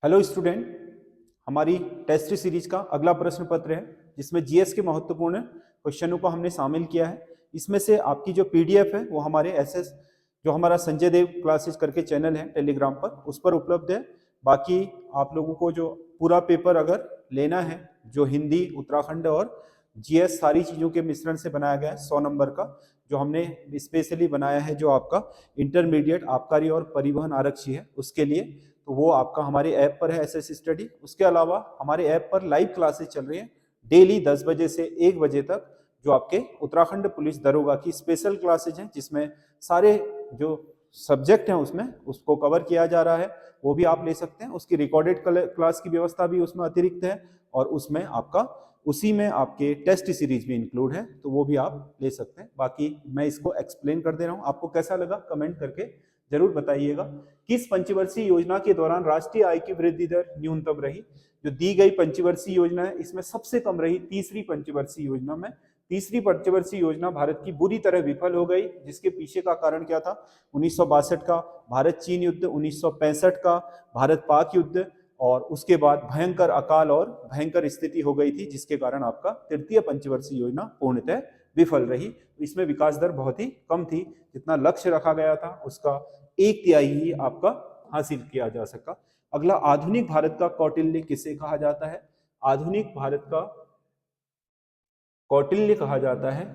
Hello student, हमारी test series का अगला प्रश्न पत्र है जिसमें जीएस के महत्वपूर्ण क्वेश्चनों को हमने शामिल किया है। इसमें से आपकी जो पीडीएफ है वो हमारे एसएस जो हमारा संजय देव क्लासेस करके चैनल है टेलीग्राम पर, उस पर उपलब्ध है। बाकी आप लोगों को जो पूरा पेपर अगर लेना है, जो हिंदी, उत्तराखंड और जीएस सारी चीज़ों के मिश्रण से बनाया गया है 100 नंबर का, जो हमने स्पेशली बनाया है जो आपका इंटरमीडिएट आबकारी और परिवहन आरक्षी है उसके लिए, तो वो आपका हमारे ऐप पर है एसएस स्टडी। उसके अलावा हमारे ऐप पर लाइव क्लासेस चल रही हैं डेली 10 बजे से 1 बजे तक, जो आपके उत्तराखंड पुलिस दरोगा की स्पेशल क्लासेज हैं, जिसमें सारे जो सब्जेक्ट हैं उसमें उसको कवर किया जा रहा है। वो भी आप ले सकते हैं। उसकी रिकॉर्डेड क्लास की व्यवस्था भी उसमें अतिरिक्त है और उसमें आपका उसी में आपके टेस्ट सीरीज भी इंक्लूड है, तो वो भी आप ले सकते हैं। बाकी मैं इसको एक्सप्लेन कर दे रहा हूँ, आपको कैसा लगा कमेंट करके जरूर बताइएगा। किस पंचवर्षीय योजना के दौरान राष्ट्रीय आय की वृद्धि दर न्यूनतम रही? जो दी गई पंचवर्षीय योजना है इसमें सबसे कम रही तीसरी पंचवर्षीय योजना में। तीसरी पंचवर्षीय योजना भारत की बुरी तरह विफल हो गई, जिसके पीछे का कारण क्या था? 1962 का भारत चीन युद्ध, 1965 का भारत पाक युद्ध, और उसके बाद भयंकर अकाल और भयंकर स्थिति हो गई थी, जिसके कारण आपका तृतीय पंचवर्षीय योजना पूर्णतः विफल रही। इसमें विकास दर बहुत ही कम थी, जितना लक्ष्य रखा गया था उसका 1/3 ही आपका हासिल किया जा सका। अगला, आधुनिक भारत का कौटिल्य किसे कहा जाता है? आधुनिक भारत का कौटिल्य कहा जाता है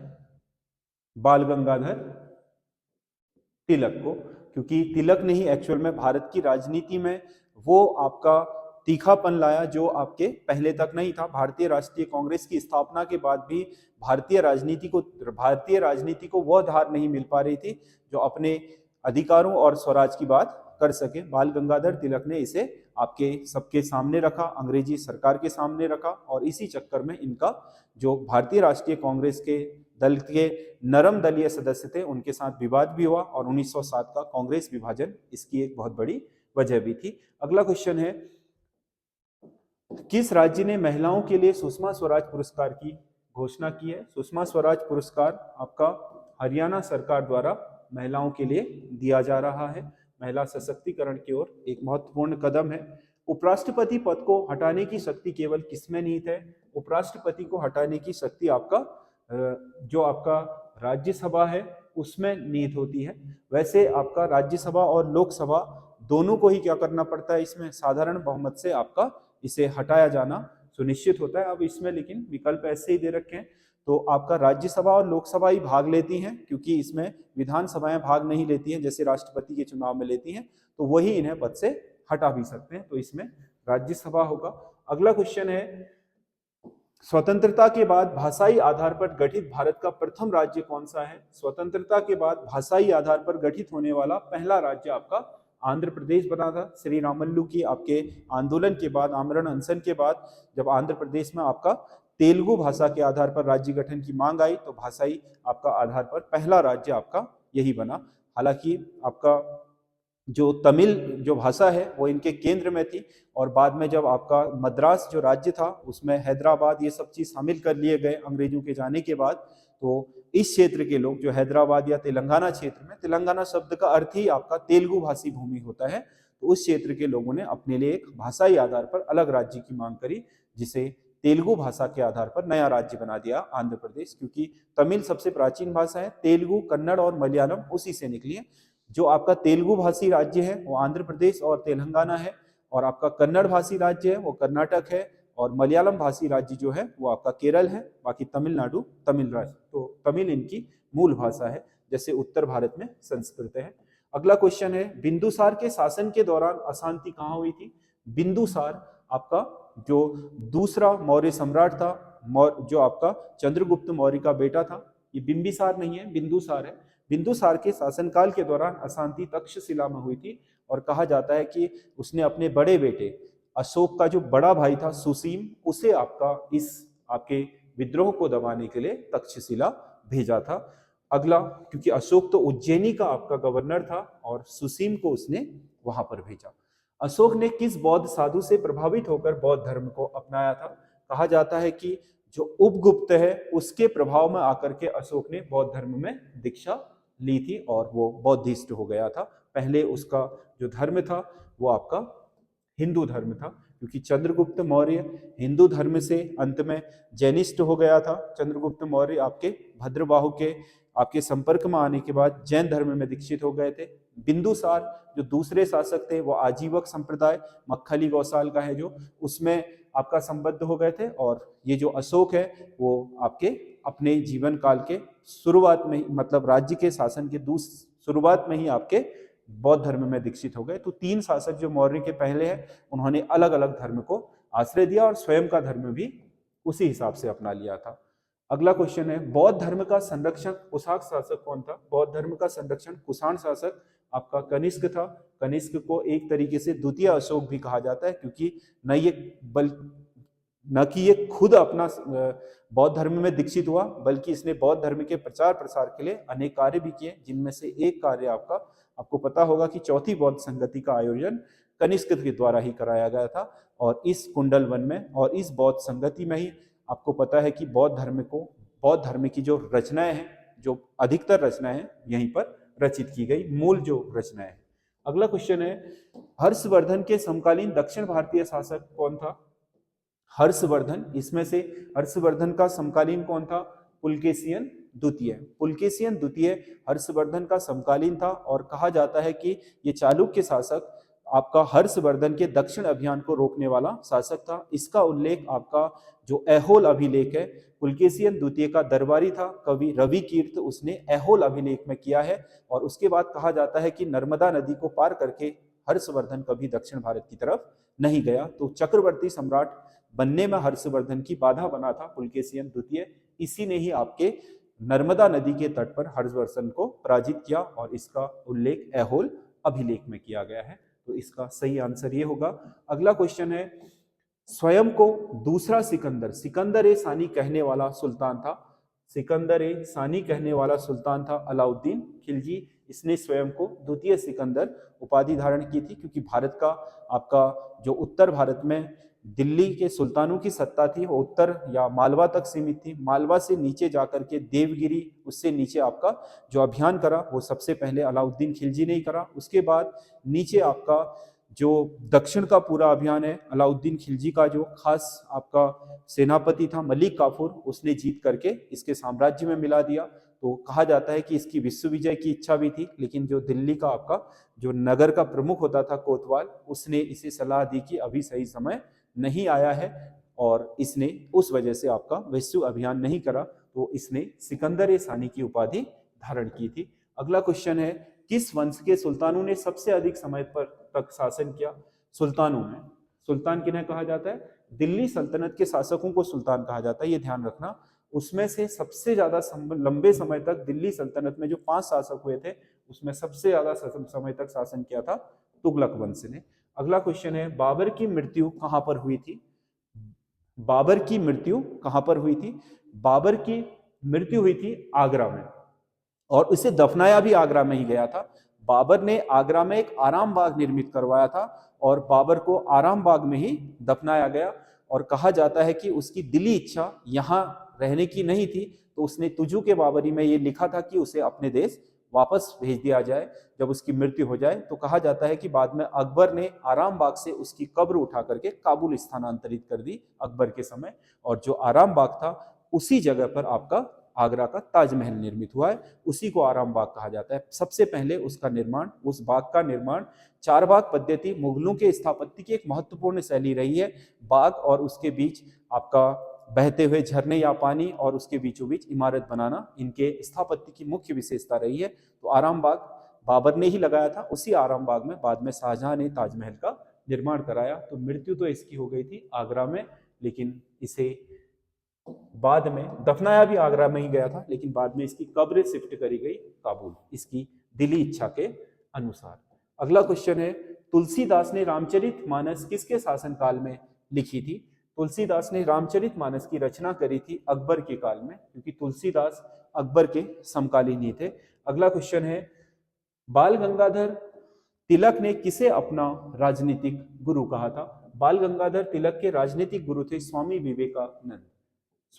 बाल गंगाधर तिलक को, क्योंकि तिलक ने ही एक्चुअल में भारत की राजनीति में वो आपका तीखापन लाया जो आपके पहले तक नहीं था। भारतीय राष्ट्रीय कांग्रेस की स्थापना के बाद भी भारतीय राजनीति को वह धार नहीं मिल पा रही थी जो अपने अधिकारों और स्वराज की बात कर सके। बाल गंगाधर तिलक ने इसे आपके सबके सामने रखा, अंग्रेजी सरकार के सामने रखा, और इसी चक्कर में इनका जो भारतीय राष्ट्रीय कांग्रेस के दल के नरम दलीय सदस्य थे उनके साथ विवाद भी हुआ, और 1907 का कांग्रेस विभाजन इसकी एक बहुत बड़ी वजह भी थी। अगला क्वेश्चन है, किस राज्य ने महिलाओं के लिए सुषमा स्वराज पुरस्कार की घोषणा की है? सुषमा स्वराज पुरस्कार आपका हरियाणा सरकार द्वारा महिलाओं के लिए दिया जा रहा है। महिला सशक्तिकरण की ओर एक महत्वपूर्ण कदम है। उपराष्ट्रपति पद को हटाने की शक्ति केवल किसमें निहित है? उपराष्ट्रपति को हटाने की शक्ति आपका जो आपका राज्यसभा है उसमें निहित होती है। वैसे आपका राज्यसभा और लोकसभा दोनों को ही क्या करना पड़ता है? इसमें साधारण बहुमत से आपका इसे हटाया जाना सुनिश्चित होता है। अब इसमें लेकिन विकल्प ऐसे ही दे रखे हैं, तो आपका राज्यसभा और लोकसभा ही भाग लेती हैं, क्योंकि इसमें विधानसभाएं भाग नहीं लेती हैं जैसे राष्ट्रपति के चुनाव में लेती हैं, तो वही इन्हें पद से हटा भी सकते हैं, तो इसमें राज्यसभा होगा। अगला क्वेश्चन है, स्वतंत्रता के बाद भाषाई आधार पर गठित भारत का प्रथम राज्य कौन सा है? स्वतंत्रता के बाद भाषाई आधार पर गठित होने वाला पहला राज्य आपका आंध्र प्रदेश बना था। श्री रामल्लू की आपके आंदोलन के बाद, आमरण अनशन के बाद, जब आंध्र प्रदेश में आपका तेलुगु भाषा के आधार पर राज्य गठन की मांग आई, तो भाषाई आपका आधार पर पहला राज्य आपका यही बना। हालांकि आपका जो तमिल जो भाषा है वो इनके केंद्र में थी, और बाद में जब आपका मद्रास जो राज्य था उसमें हैदराबाद ये सब चीज शामिल कर लिए गए अंग्रेजों के जाने के बाद, तो इस क्षेत्र के लोग जो हैदराबाद या तेलंगाना क्षेत्र में, तेलंगाना शब्द का अर्थ ही आपका तेलुगु भाषी भूमि होता है, तो उस क्षेत्र के लोगों ने अपने लिए एक भाषाई आधार पर अलग राज्य की मांग करी, जिसे तेलुगु भाषा के आधार पर नया राज्य बना दिया आंध्र प्रदेश। क्योंकि तमिल सबसे प्राचीन भाषा है, तेलुगु, कन्नड़ और मलयालम उसी से निकली है। जो आपका तेलुगु भाषी राज्य है वो आंध्र प्रदेश और तेलंगाना है, और आपका कन्नड़ भाषी राज्य है वो कर्नाटक है, और मलयालम भाषी राज्य जो है वो आपका केरल है। बाकी तमिलनाडु तमिल राज्य, तो तमिल इनकी मूल भाषा है, जैसे उत्तर भारत में संस्कृत है। अगला क्वेश्चन है, बिंदुसार के शासन के दौरान अशांति कहाँ हुई थी? बिंदुसार आपका जो दूसरा मौर्य सम्राट था, जो आपका चंद्रगुप्त मौर्य का बेटा था, ये बिंबिसार नहीं है, बिंदुसार है। बिंदुसार के शासनकाल के दौरान अशांति तक्षशिला में हुई थी, और कहा जाता है कि उसने अपने बड़े बेटे अशोक का जो बड़ा भाई था सुसीम, उसे आपका इस आपके विद्रोह को दबाने के लिए तक्षशिला भेजा था। अगला, क्योंकि अशोक तो उज्जैनी का आपका गवर्नर था और सुसीम को उसने वहां पर भेजा। अशोक ने किस बौद्ध साधु से प्रभावित होकर बौद्ध धर्म को अपनाया था? कहा जाता है कि जो उपगुप्त है उसके प्रभाव में आकर के अशोक ने बौद्ध धर्म में दीक्षा ली थी और वो बौद्धिस्ट हो गया था। पहले उसका जो धर्म था वो आपका हिंदू धर्म था, क्योंकि चंद्रगुप्त मौर्य हिंदू धर्म से अंत में जैनिस्ट हो गया था। चंद्रगुप्त मौर्य आपके भद्रबाहु के आपके संपर्क में आने के बाद जैन धर्म में दीक्षित हो गए थे। बिंदुसार जो दूसरे शासक थे वो आजीवक संप्रदाय मक्खली गौसाल का है जो, उसमें आपका संबद्ध हो गए थे। और ये जो अशोक है वो आपके अपने जीवन काल के शुरुआत में ही, मतलब राज्य के शासन के शुरुआत में ही आपके बौद्ध धर्म में दीक्षित हो गए। तो 3 शासक जो मौर्य के पहले हैं उन्होंने अलग अलग धर्म को आश्रय दिया और स्वयं का धर्म भी उसी हिसाब से अपना लिया था। अगला क्वेश्चन है, बौद्ध धर्म का संरक्षक कुशाक शासक कौन था? बौद्ध धर्म का संरक्षण कुषाण शासक आपका कनिष्क था। कनिष्क को एक तरीके से द्वितीय अशोक भी कहा जाता है, क्योंकि न कि ये खुद अपना बौद्ध धर्म में दीक्षित हुआ, बल्कि इसने बौद्ध धर्म के प्रचार प्रसार के लिए अनेक कार्य भी किए, जिनमें से एक कार्य आपको पता होगा कि चौथी बौद्ध संगति का आयोजन कनिष्क के द्वारा ही कराया गया था। और इस कुंडल वन में और इस बौद्ध संगति में ही आपको पता है कि बौद्ध धर्म की जो रचनाएं हैं, जो अधिकतर रचनाएं हैं, यहीं पर रचित की गई मूल जो रचनाएं हैं। अगला क्वेश्चन है, हर्षवर्धन के समकालीन दक्षिण भारतीय शासक कौन था? हर्षवर्धन, इसमें से हर्षवर्धन का समकालीन कौन था? पुलकेशियन द्वितीय। पुलकेशियन द्वितीय हर्षवर्धन का समकालीन था और कहा जाता है कि ये चालुक्य शासक आपका हर्षवर्धन के दक्षिण अभियान को रोकने वाला शासक था। इसका उल्लेख आपका जो ऐहोल अभिलेख है, पुलकेशियन द्वितीय का दरबारी था कवि रवि कीर्त, उसने ऐहोल अभिलेख में किया है। और उसके बाद कहा जाता है कि नर्मदा नदी को पार करके हर्षवर्धन कभी दक्षिण भारत की तरफ नहीं गया। तो चक्रवर्ती सम्राट बनने में हर्षवर्धन की बाधा बना था पुलकेशियन द्वितीय। इसी ने ही आपके नर्मदा नदी के तट पर हर्षवर्धन को पराजित किया और इसका उल्लेख ऐहोल अभिलेख में किया गया है। तो इसका सही आंसर ये होगा। अगला क्वेश्चन है, स्वयं को दूसरा सिकंदर ए सानी कहने वाला सुल्तान था। सिकंदर ए सानी कहने वाला सुल्तान था अलाउद्दीन खिलजी। इसने स्वयं को द्वितीय सिकंदर उपाधि धारण की थी, क्योंकि भारत का आपका जो उत्तर भारत में दिल्ली के सुल्तानों की सत्ता थी वो उत्तर या मालवा तक सीमित थी। मालवा से नीचे जाकर के देवगिरी, उससे नीचे आपका जो अभियान करा वो सबसे पहले अलाउद्दीन खिलजी ने ही करा। उसके बाद नीचे आपका जो दक्षिण का पूरा अभियान है, अलाउद्दीन खिलजी का जो खास आपका सेनापति था मलिक काफूर, उसने जीत करके इसके साम्राज्य में मिला दिया। तो कहा जाता है कि इसकी विश्व विजय की इच्छा भी थी, लेकिन जो दिल्ली का आपका जो नगर का प्रमुख होता था कोतवाल, उसने इसे सलाह दी कि अभी सही समय नहीं आया है और इसने उस वजह से आपका विश्व अभियान नहीं करा। तो इसने सिकंदर ए सानी की उपाधि धारण की थी। अगला क्वेश्चन है, किस वंश के सुल्तानों ने सबसे अधिक समय पर तक शासन किया? सुल्तानों में सुल्तान किन्हें कहा जाता है? दिल्ली सल्तनत के शासकों को सुल्तान कहा जाता है, ये ध्यान रखना। उसमें से सबसे ज्यादा लंबे समय तक दिल्ली सल्तनत में जो 5 शासक हुए थे, उसमें सबसे ज्यादा समय तक शासन किया था तुगलक वंश ने। अगला क्वेश्चन है, बाबर की मृत्यु कहां पर हुई थी? बाबर की मृत्यु कहां पर हुई थी? बाबर की मृत्यु हुई थी आगरा में, और उसे दफनाया भी आगरा में ही गया था। बाबर ने आगरा में एक आराम बाग निर्मित करवाया था और बाबर को आराम बाग में ही दफनाया गया। और कहा जाता है कि उसकी दिली इच्छा यहाँ रहने की नहीं थी, तो उसने तुजू के बाबरी में ये लिखा था कि उसे अपने देश वापस भेज दिया जाए जब उसकी मृत्यु हो जाए। तो कहा जाता है कि बाद में अकबर ने आराम बाग से उसकी कब्र उठा करके काबुल स्थानांतरित कर दी अकबर के समय, और जो आराम बाग था उसी जगह पर आपका आगरा का ताजमहल निर्मित हुआ है, उसी को आराम बाग कहा जाता है। सबसे पहले उसका निर्माण, उस बाग का निर्माण चार बाग पद्धति मुगलों के स्थापत्य की एक महत्वपूर्ण शैली रही है। बाग और उसके बीच आपका बहते हुए झरने या पानी और उसके बीचों बीच इमारत बनाना इनके स्थापत्य की मुख्य विशेषता रही है। तो आराम बाग बाबर ने ही लगाया था, उसी आराम बाग में बाद में शाहजहां ने ताजमहल का निर्माण कराया। तो मृत्यु तो इसकी हो गई थी आगरा में, लेकिन इसे बाद में दफनाया भी आगरा में ही गया था, लेकिन बाद में इसकी कब्र शिफ्ट करी गई काबुल, इसकी दिली इच्छा के अनुसार। अगला क्वेश्चन है, तुलसीदास ने रामचरितमानस किसके शासनकाल में लिखी थी? तुलसीदास ने रामचरितमानस की रचना करी थी अकबर के काल में, क्योंकि तुलसीदास अकबर के समकालीन ही थे। अगला क्वेश्चन है, बाल गंगाधर तिलक ने किसे अपना राजनीतिक गुरु कहा था? बाल गंगाधर तिलक के राजनीतिक गुरु थे स्वामी विवेकानंद।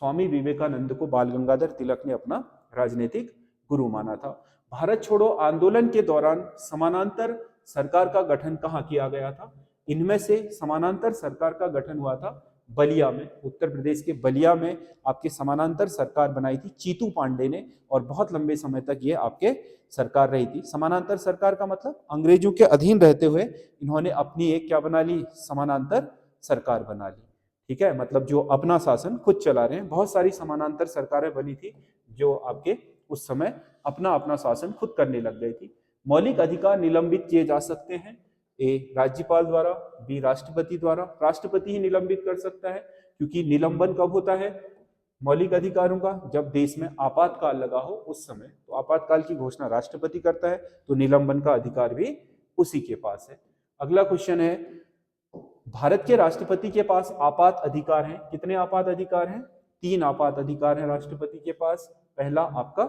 स्वामी विवेकानंद को बाल गंगाधर तिलक ने अपना राजनीतिक गुरु माना था। भारत छोड़ो आंदोलन के दौरान समानांतर सरकार का गठन कहाँ किया गया था? इनमें से समानांतर सरकार का गठन हुआ था बलिया में, उत्तर प्रदेश के बलिया में आपके समानांतर सरकार बनाई थी चीतू पांडे ने, और बहुत लंबे समय तक ये आपके सरकार रही थी। समानांतर सरकार का मतलब अंग्रेजों के अधीन रहते हुए इन्होंने अपनी एक क्या बना ली, समानांतर सरकार बना ली। ठीक है, मतलब जो अपना शासन खुद चला रहे हैं। बहुत सारी समानांतर सरकारें बनी थी जो आपके उस समय अपना अपना शासन खुद करने लग गई थी। मौलिक अधिकार निलंबित किए जा सकते हैं, ए राज्यपाल द्वारा, बी राष्ट्रपति द्वारा। राष्ट्रपति ही निलंबित कर सकता है, क्योंकि निलंबन कब होता है मौलिक अधिकारों का, जब देश में आपातकाल लगा हो उस समय, तो आपातकाल की घोषणा राष्ट्रपति करता है, तो निलंबन का अधिकार भी उसी के पास है। अगला क्वेश्चन है, भारत के राष्ट्रपति के पास आपात अधिकार हैं। कितने आपात अधिकार हैं? 3 आपात अधिकार हैं राष्ट्रपति के पास। पहला आपका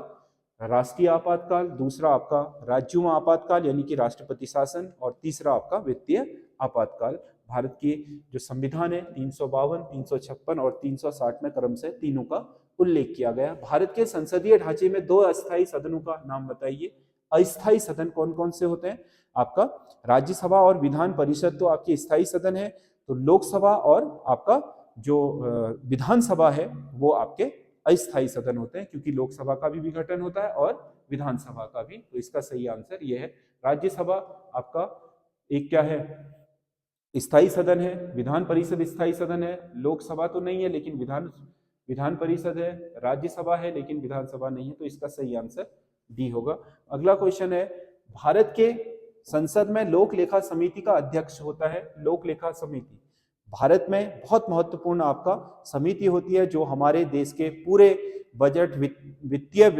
राष्ट्रीय आपातकाल, दूसरा आपका राज्यों में आपातकाल यानी कि राष्ट्रपति शासन, और तीसरा आपका वित्तीय आपातकाल। भारत के जो संविधान है 352, 356 और 360 में क्रम से तीनों का उल्लेख किया गया। भारत के संसदीय ढांचे में 2 अस्थायी सदनों का नाम बताइए। अस्थायी सदन कौन कौन से होते हैं? आपका राज्यसभा और विधान परिषद तो आपके स्थायी सदन है, तो लोकसभा और आपका जो विधानसभा है वो आपके अस्थायी सदन होते हैं, क्योंकि लोकसभा का भी विघटन होता है और विधानसभा का भी। तो इसका सही आंसर ये है। राज्यसभा आपका एक क्या है, स्थायी सदन है। विधान परिषद स्थायी सदन है। लोकसभा तो नहीं है लेकिन विधान परिषद है। राज्यसभा है लेकिन विधानसभा नहीं है, तो इसका सही आंसर डी होगा। अगला क्वेश्चन है, भारत के संसद में लोक लेखा समिति का अध्यक्ष होता है। लोक लेखा समिति भारत में बहुत महत्वपूर्ण आपका समिति होती है, जो हमारे देश के पूरे बजट, वित्तीय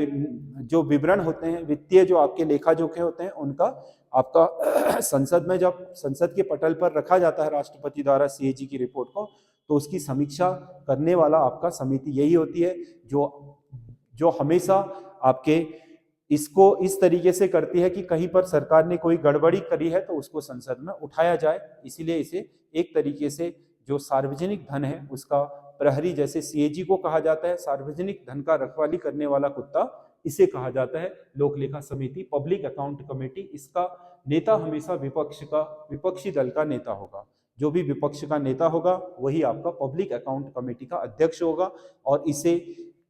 जो विवरण होते हैं, वित्तीय जो आपके लेखा जोखे होते हैं, उनका आपका संसद में जब संसद के पटल पर रखा जाता है राष्ट्रपति द्वारा सीएजी की रिपोर्ट को, तो उसकी समीक्षा करने वाला आपका समिति यही होती है, जो हमेशा आपके इसको इस तरीके से करती है कि कहीं पर सरकार ने कोई गड़बड़ी करी है तो उसको संसद में उठाया जाए। इसीलिए इसे एक तरीके से जो सार्वजनिक धन है उसका प्रहरी, जैसे सीएजी को कहा जाता है, सार्वजनिक धन का रखवाली करने वाला कुत्ता इसे कहा जाता है लोक लेखा समिति, पब्लिक अकाउंट कमेटी। इसका नेता हमेशा विपक्षी दल का नेता होगा। जो भी विपक्ष का नेता होगा वही आपका पब्लिक अकाउंट कमेटी का अध्यक्ष होगा, और इसे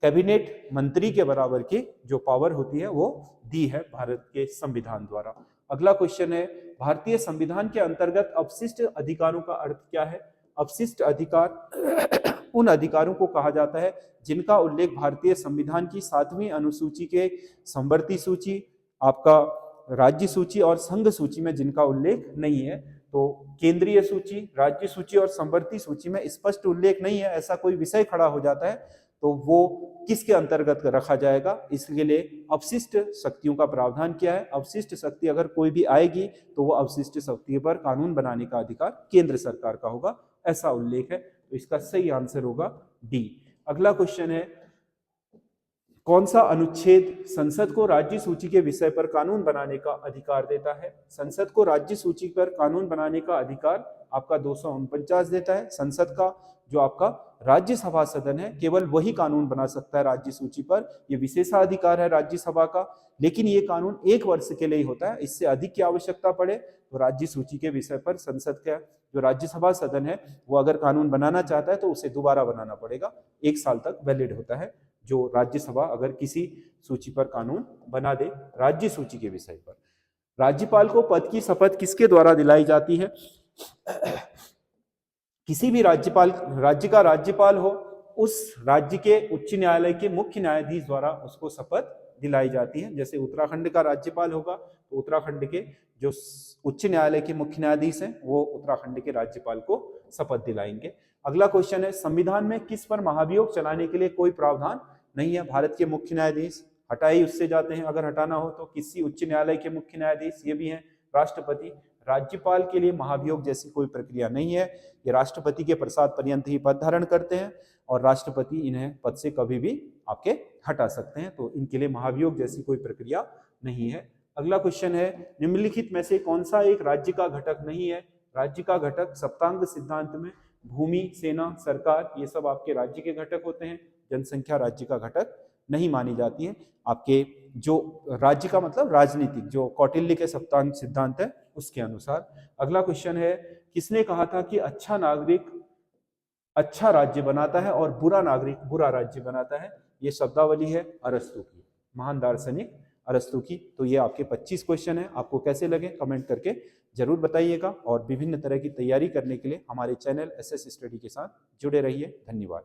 कैबिनेट मंत्री के बराबर की जो पावर होती है वो दी है भारत के संविधान द्वारा। अगला क्वेश्चन है, भारतीय संविधान के अंतर्गत अपशिष्ट अधिकारों का अर्थ क्या है? अपशिष्ट अधिकार उन अधिकारों को कहा जाता है जिनका उल्लेख भारतीय संविधान की 7वीं अनुसूची के संवर्ती सूची, आपका राज्य सूची और संघ सूची में जिनका उल्लेख नहीं है। तो केंद्रीय सूची, राज्य सूची और संवर्ती सूची में स्पष्ट उल्लेख नहीं है, ऐसा कोई विषय खड़ा हो जाता है तो वो किसके अंतर्गत रखा जाएगा? इसके लिए अपशिष्ट शक्तियों का प्रावधान किया है। अपशिष्ट शक्ति अगर कोई भी आएगी तो वो अपशिष्ट शक्ति पर कानून बनाने का अधिकार केंद्र सरकार का होगा, ऐसा उल्लेख है। तो इसका सही आंसर होगा डी। अगला क्वेश्चन है, कौन सा अनुच्छेद संसद को राज्य सूची के विषय पर कानून बनाने का अधिकार देता है? संसद को राज्य सूची पर कानून बनाने का अधिकार आपका 249 देता है। संसद का जो आपका राज्यसभा सदन है केवल वही कानून बना सकता है राज्य सूची पर, यह विशेषाधिकार है राज्यसभा का, लेकिन ये कानून 1 वर्ष के लिए ही होता है। इससे अधिक की आवश्यकता पड़े तो राज्य सूची के विषय पर संसद का जो राज्यसभा सदन है वो अगर कानून बनाना चाहता है तो उसे दोबारा बनाना पड़ेगा, 1 साल तक वैलिड होता है जो राज्यसभा अगर किसी सूची पर कानून बना दे राज्य सूची के विषय पर। राज्यपाल को पद की शपथ किसके द्वारा दिलाई जाती है? किसी भी राज्य का राज्यपाल हो, उस राज्य के उच्च न्यायालय के मुख्य न्यायाधीश द्वारा उसको शपथ दिलाई जाती है। जैसे उत्तराखंड का राज्यपाल होगा तो उत्तराखंड के जो उच्च न्यायालय के मुख्य न्यायाधीश हैं वो उत्तराखंड के राज्यपाल को शपथ दिलाएंगे। अगला क्वेश्चन है, संविधान में किस पर महाभियोग चलाने के लिए कोई प्रावधान नहीं है? भारत के मुख्य न्यायाधीश हटा ही उससे जाते हैं, अगर हटाना हो तो किसी उच्च न्यायालय के मुख्य न्यायाधीश, ये भी हैं राष्ट्रपति। राज्यपाल के लिए महाभियोग जैसी कोई प्रक्रिया नहीं है, ये राष्ट्रपति के प्रसाद पर्यंत ही पद धारण करते हैं और राष्ट्रपति इन्हें पद से कभी भी आपके हटा सकते हैं, तो इनके लिए महाभियोग जैसी कोई प्रक्रिया नहीं है। अगला क्वेश्चन है, निम्नलिखित में से कौन सा एक राज्य का घटक नहीं है? राज्य का घटक सप्तांग सिद्धांत में भूमि, सेना, सरकार, ये सब आपके राज्य के घटक होते हैं। जनसंख्या राज्य का घटक नहीं मानी जाती है। आपके जो राज्य का मतलब राजनीतिक, जो कौटिल्य के सप्तांग सिद्धांत है उसके अनुसार। अगला क्वेश्चन है, किसने कहा था कि अच्छा नागरिक अच्छा राज्य बनाता है और बुरा नागरिक बुरा राज्य बनाता है? ये शब्दावली है अरस्तु की, महान दार्शनिक अरस्तु की। तो ये आपके 25 क्वेश्चन है। आपको कैसे लगे कमेंट करके जरूर बताइएगा, और विभिन्न तरह की तैयारी करने के लिए हमारे चैनल एसएस स्टडी के साथ जुड़े रहिए। धन्यवाद।